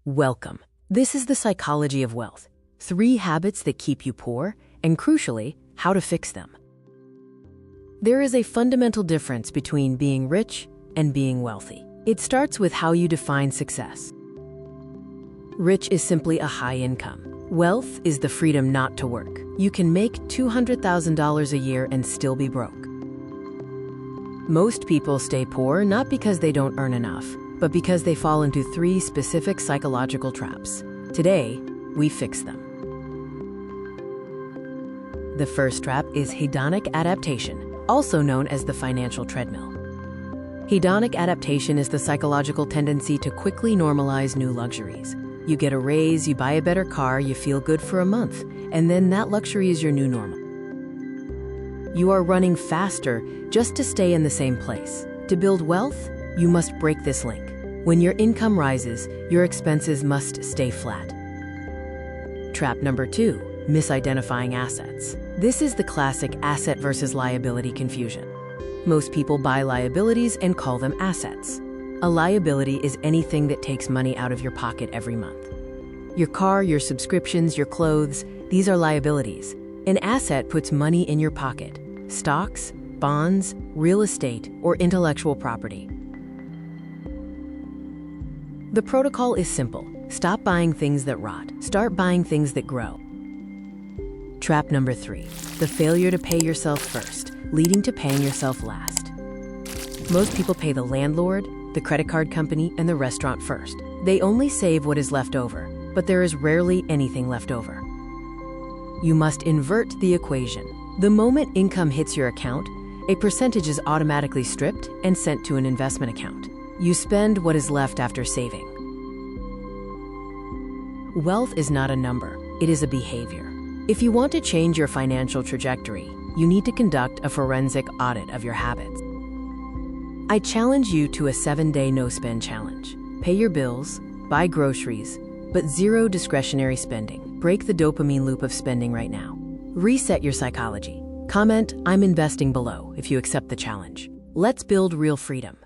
Welcome. This is the psychology of wealth. 3 habits that keep you poor, and crucially, how to fix them. There is a fundamental difference between being rich and being wealthy. It starts with how you define success. Rich is simply a high income. Wealth is the freedom not to work. You can make $200,000 a year and still be broke. Most people stay poor not because they don't earn enough, but because they fall into 3 specific psychological traps. Today, we fix them. The first trap is hedonic adaptation, also known as the financial treadmill. Hedonic adaptation is the psychological tendency to quickly normalize new luxuries. You get a raise, you buy a better car, you feel good for a month, and then that luxury is your new normal. You are running faster just to stay in the same place. To build wealth, you must break this link. When your income rises, your expenses must stay flat. Trap number 2, misidentifying assets. This is the classic asset versus liability confusion. Most people buy liabilities and call them assets. A liability is anything that takes money out of your pocket every month. Your car, your subscriptions, your clothes, these are liabilities. An asset puts money in your pocket. Stocks, bonds, real estate, or intellectual property. The protocol is simple. Stop buying things that rot. Start buying things that grow. Trap number 3, the failure to pay yourself first, leading to paying yourself last. Most people pay the landlord, the credit card company, and the restaurant first. They only save what is left over, but there is rarely anything left over. You must invert the equation. The moment income hits your account, a percentage is automatically stripped and sent to an investment account. You spend what is left after saving. Wealth is not a number, it is a behavior. If you want to change your financial trajectory, you need to conduct a forensic audit of your habits. I challenge you to a 7-day no-spend challenge. Pay your bills, buy groceries, but 0 discretionary spending. Break the dopamine loop of spending right now. Reset your psychology. Comment, "I'm investing" below if you accept the challenge. Let's build real freedom.